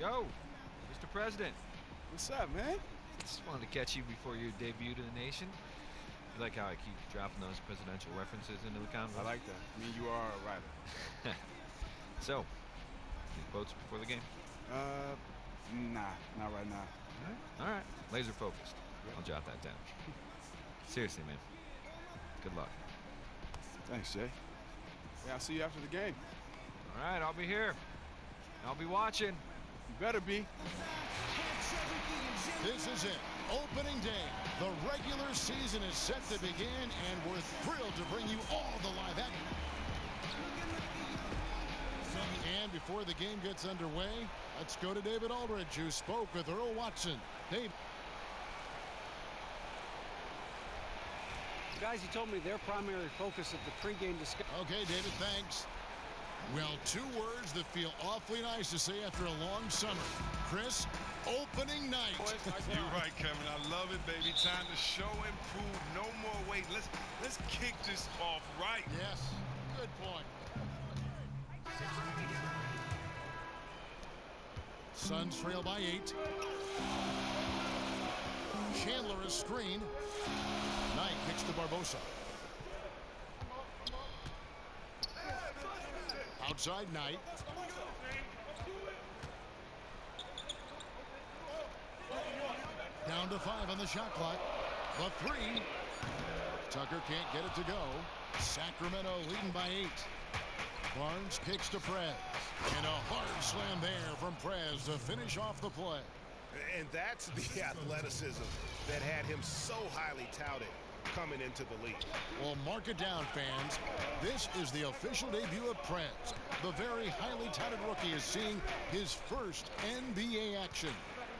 Yo, Mr. President. What's up, man? Just wanted to catch you before your debut to the nation. You like how I keep dropping those presidential references into the convo? I like that. I mean, you are a writer. So, any quotes before the game? Nah, not right now. All right. Laser focused. Yep. I'll jot that down. Seriously, man. Good luck. Thanks, Jay. Yeah, I'll see you after the game. All right, I'll be here. I'll be watching. You better be. This is it. Opening day. The regular season is set to begin, and we're thrilled to bring you all the live action. And before the game gets underway, let's go to David Aldridge, who spoke with Earl Watson. Dave. Guys, he told me their primary focus at the pregame discussion. Okay, David, thanks. Well, two words that feel awfully nice to say after a long summer. Chris, opening night. You're right, Kevin. I love it, baby. Time to show and prove. No more wait. Let's kick this off right. Yes, good point. Suns trail by 8. Chandler is screened. Knight kicks to Barbosa. Outside Knight. Down to 5 on the shot clock. The 3. Tucker can't get it to go. Sacramento leading by 8. Barnes kicks to Prez. And a hard slam there from Prez to finish off the play. And that's the athleticism that had him so highly touted coming into the league. Well, mark it down, fans. This is the official debut of Prez. The very highly touted rookie is seeing his first NBA action.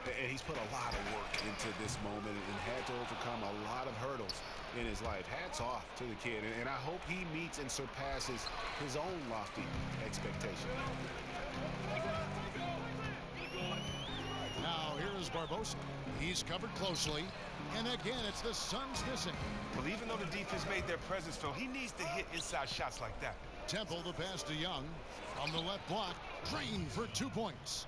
And he's put a lot of work into this moment and had to overcome a lot of hurdles in his life. Hats off to the kid, and I hope he meets and surpasses his own lofty expectations. Now here is Barbosa. He's covered closely, and again it's the Suns missing. Well, even though the defense made their presence felt, he needs to hit inside shots like that. Temple the pass to Young. From the left block, Green for 2 points.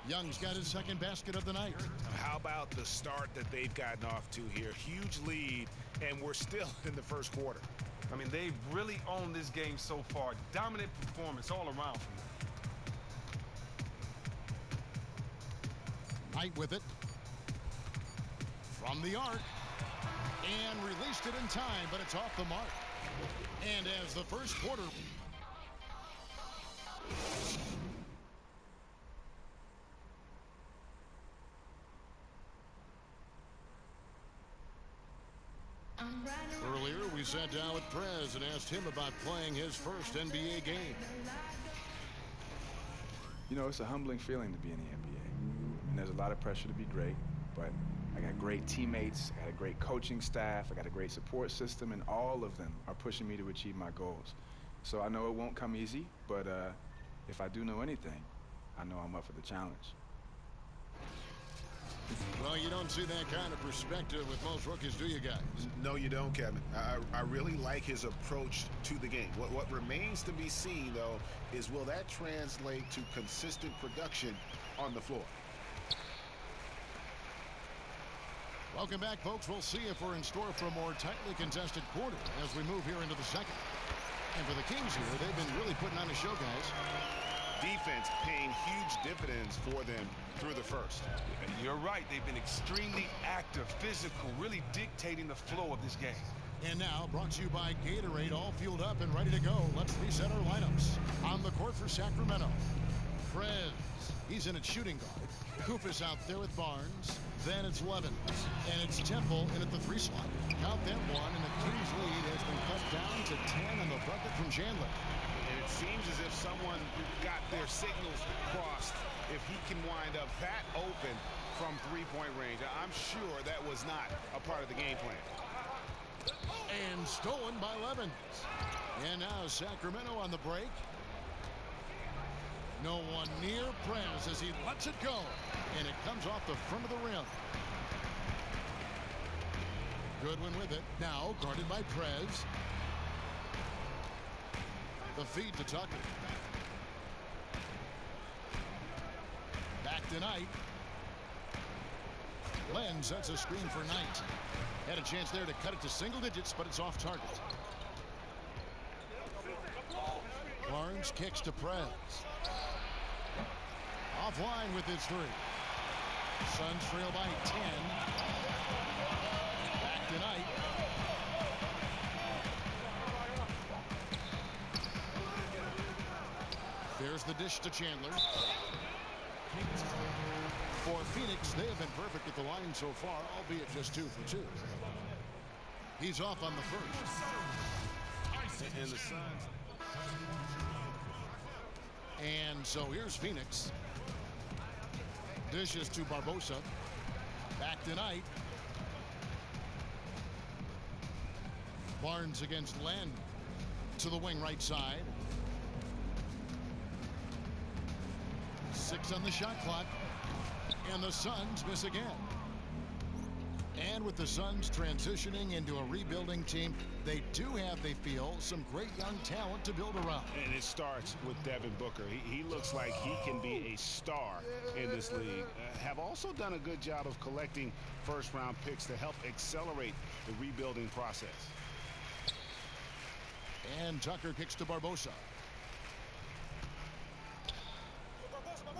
Young's got his second basket of the night. How about the start that they've gotten off to here? Huge lead, and we're still in the first quarter. I mean, they've really owned this game so far. Dominant performance all around from them. Knight with it. From the arc. And released it in time, but it's off the mark. And as the first quarter... Earlier, we sat down with Prez and asked him about playing his first NBA game. You know, it's a humbling feeling to be in the NBA. And there's a lot of pressure to be great, but I got great teammates, I got a great coaching staff, I got a great support system, and all of them are pushing me to achieve my goals. So I know it won't come easy, but if I do know anything, I know I'm up for the challenge. Well, you don't see that kind of perspective with most rookies, do you guys? No, you don't, Kevin. I really like his approach to the game. What remains to be seen, though, is will that translate to consistent production on the floor? Welcome back, folks. We'll see if we're in store for a more tightly contested quarter as we move here into the second. And for the Kings here, they've been really putting on a show, guys. Defense paying huge dividends for them through the first. You're right. They've been extremely active, physical, really dictating the flow of this game. And now, brought to you by Gatorade, all fueled up and ready to go. Let's reset our lineups. On the court for Sacramento, Prez. He's in at shooting guard. Kufis out there with Barnes. Then it's Levens. And it's Temple in at the 3 slot. Count that one, and the Kings' lead has been cut down to 10 on the bucket from Chandler. And it seems as if someone got their signals crossed. If he can wind up that open from three-point range, I'm sure that was not a part of the game plan. And stolen by Levens. And now Sacramento on the break. No one near Prez as he lets it go. And it comes off the front of the rim. Goodwin with it. Now guarded by Prez. The feed to Tucker. Back to Knight. Len sets a screen for Knight. Had a chance there to cut it to single digits, but it's off target. Barnes kicks to Prez. Offline with his three. Suns trail by 10. Back to Knight. There's the dish to Chandler. For Phoenix, they have been perfect at the line so far, albeit just 2 for 2. He's off on the first. And the Suns. And so here's Phoenix. Dishes to Barbosa. Back to Knight. Barnes against Len. To the wing right side. 6 on the shot clock. And the Suns miss again. And with the Suns transitioning into a rebuilding team, they do have, they feel, some great young talent to build around. And it starts with Devin Booker. He looks like he can be a star in this league. Have also done a good job of collecting first-round picks to help accelerate the rebuilding process. And Tucker kicks to Barbosa.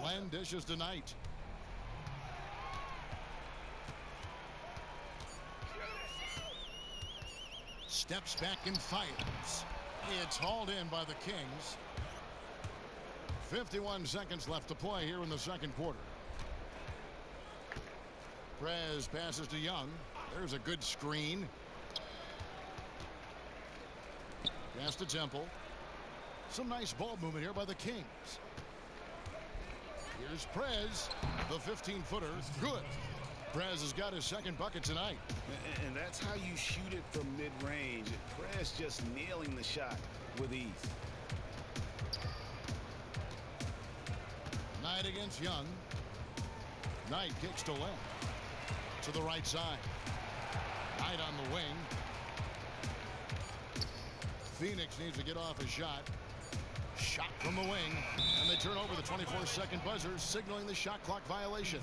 Len dishes to Knight. Steps back and fires. It's hauled in by the Kings. 51 seconds left to play here in the second quarter. Prez passes to Young. There's a good screen. Pass to Temple. Some nice ball movement here by the Kings. Here's Prez. The 15-footer. Good. Prez has got his second bucket tonight. And that's how you shoot it from mid-range. Prez just nailing the shot with ease. Knight against Young. Knight kicks to Len. To the right side. Knight on the wing. Phoenix needs to get off a shot. Shot from the wing. And they turn over the 24-second buzzer, signaling the shot clock violation.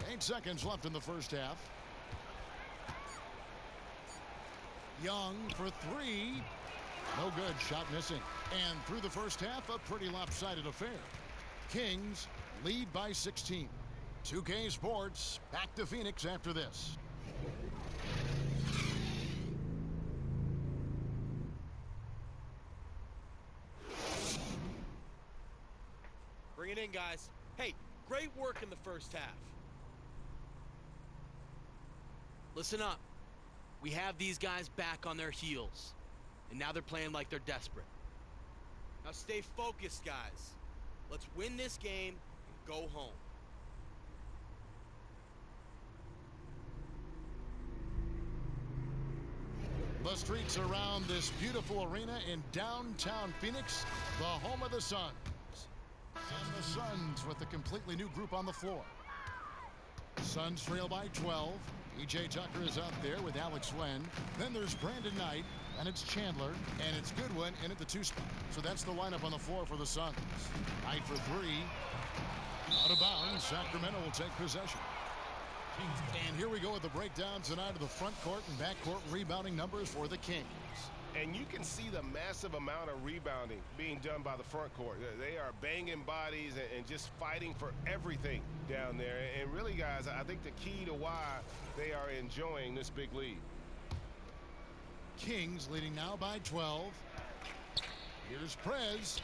8 seconds left in the first half. Young for three. No good. Shot missing. And through the first half, a pretty lopsided affair. Kings lead by 16. 2K Sports back to Phoenix after this. Bring it in, guys. Hey, great work in the first half. Listen up. We have these guys back on their heels, and now they're playing like they're desperate. Now stay focused, guys. Let's win this game and go home. The streets around this beautiful arena in downtown Phoenix, the home of the Suns. And the Suns with a completely new group on the floor. Suns trail by 12. E.J. Tucker is out there with Alex Len. Then there's Brandon Knight, and it's Chandler, and it's Goodwin in at the 2 spot. So that's the lineup on the floor for the Suns. Knight for three. Out of bounds. Sacramento will take possession. And here we go with the breakdown tonight of the front court and back court rebounding numbers for the Kings. And you can see the massive amount of rebounding being done by the front court. They are banging bodies and just fighting for everything down there. And really, guys, I think the key to why they are enjoying this big lead. Kings leading now by 12. Here's Prez.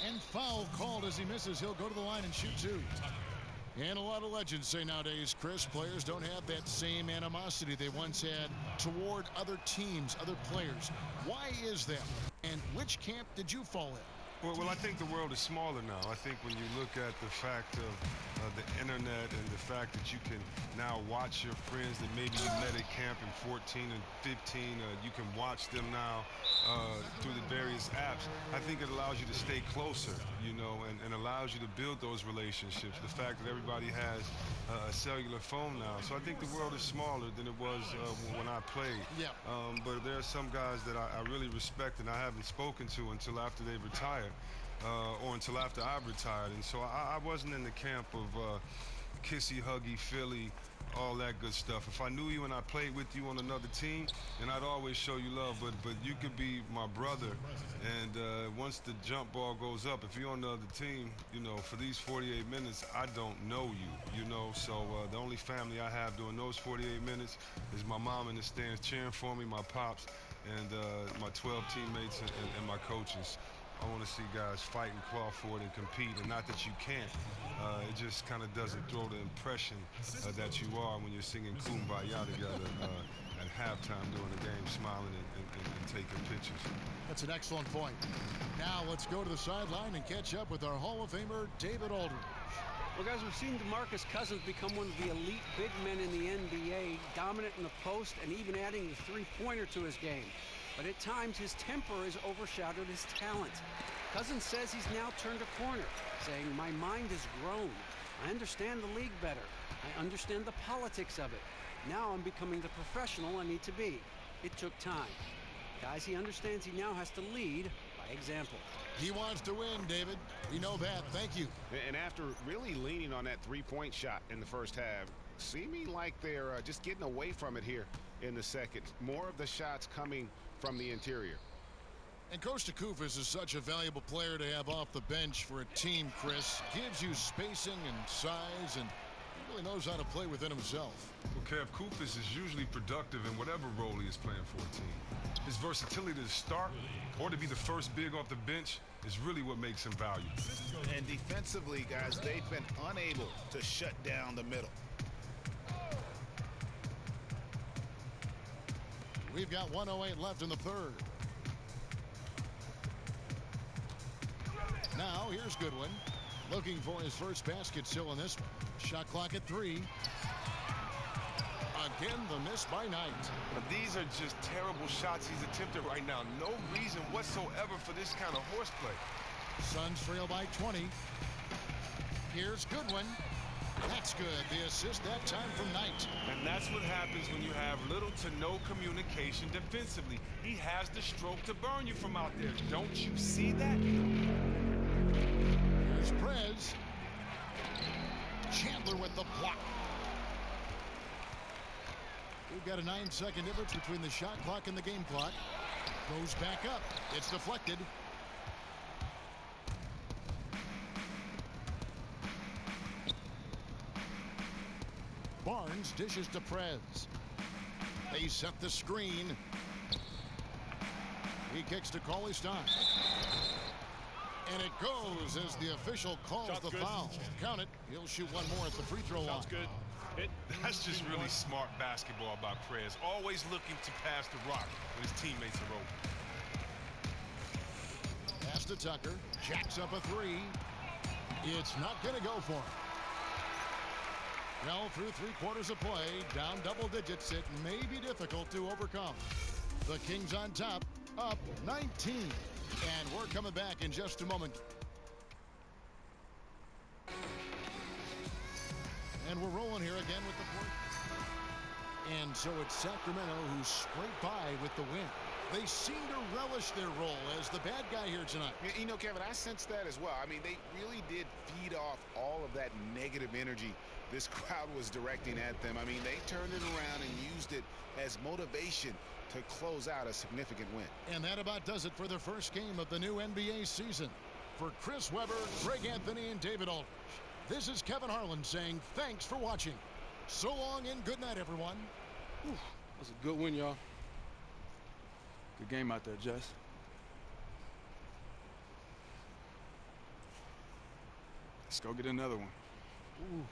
And foul called as he misses. He'll go to the line and shoot 2. And a lot of legends say nowadays, Chris, players don't have that same animosity they once had toward other teams, other players. Why is that? And which camp did you fall in? Well, I think the world is smaller now. I think when you look at the fact of the internet and the fact that you can now watch your friends that maybe you met at camp in 14 and 15, you can watch them now through the various apps. I think it allows you to stay closer, you know, and allows you to build those relationships. The fact that everybody has a cellular phone now. So I think the world is smaller than it was when I played. Yeah. But there are some guys that I really respect and I haven't spoken to until after they retired. Or until after I've retired. And so I wasn't in the camp of kissy, huggy, Philly, all that good stuff. If I knew you and I played with you on another team, then I'd always show you love. But you could be my brother, and once the jump ball goes up, if you're on the other team, you know, for these 48 minutes, I don't know you, you know. So the only family I have during those 48 minutes is my mom in the stands cheering for me, my pops, and my 12 teammates and my coaches. I want to see guys fight and claw for it and compete, and not that you can't. It just kind of doesn't throw the impression that you are when you're singing Kumbaya together at halftime during the game, smiling and taking pictures. That's an excellent point. Now let's go to the sideline and catch up with our Hall of Famer, David Aldridge. Well, guys, we've seen DeMarcus Cousins become one of the elite big men in the NBA, dominant in the post, and even adding the three-pointer to his game. But at times, his temper has overshadowed his talent. Cousins says he's now turned a corner, saying, "My mind has grown. I understand the league better. I understand the politics of it. Now I'm becoming the professional I need to be. It took time." Guys, he understands he now has to lead by example. He wants to win, David. We know that. Thank you. And after really leaning on that three-point shot in the first half, seeming like they're just getting away from it here in the second. More of the shots coming from the interior. And Coach Koufos is such a valuable player to have off the bench for a team, Chris. Gives you spacing and size, and he really knows how to play within himself. Well, Kev, Koufos is usually productive in whatever role he is playing for a team. His versatility to start or to be the first big off the bench is really what makes him valuable. And defensively, guys, they've been unable to shut down the middle. We've got 1:08 left in the third. Now, here's Goodwin. Looking for his first basket still in this one. Shot clock at 3. Again, the miss by Knight. These are just terrible shots he's attempting right now. No reason whatsoever for this kind of horseplay. Suns trail by 20. Here's Goodwin. That's good. The assist that time from Knight. And that's what happens when you have little to no communication defensively. He has the stroke to burn you from out there. Don't you see that? Here's Prez. Chandler with the block. We've got a 9-second difference between the shot clock and the game clock. Goes back up. It's deflected. Barnes dishes to Prez. They set the screen. He kicks to Cauley Stein. And it goes as the official calls the foul. Count it. He'll shoot one more at the free throw line. Sounds good. That's just really smart basketball by Prez. Always looking to pass the rock when his teammates are open. Pass to Tucker. Jacks up a 3. It's not going to go for him. Well, through 3 quarters of play, down double digits, it may be difficult to overcome. The Kings on top, up 19. And we're coming back in just a moment. And we're rolling here again with the fourth. And so it's Sacramento who scraped by with the win. They seem to relish their role as the bad guy here tonight. You know, Kevin, I sense that as well. I mean, they really did feed off all of that negative energy this crowd was directing at them. I mean, they turned it around and used it as motivation to close out a significant win. And that about does it for the first game of the new NBA season. For Chris Webber, Greg Anthony, and David Aldridge, this is Kevin Harlan saying thanks for watching. So long and good night, everyone. Whew, that's a good win, y'all. Good game out there, Jess. Let's go get another one. Ooh.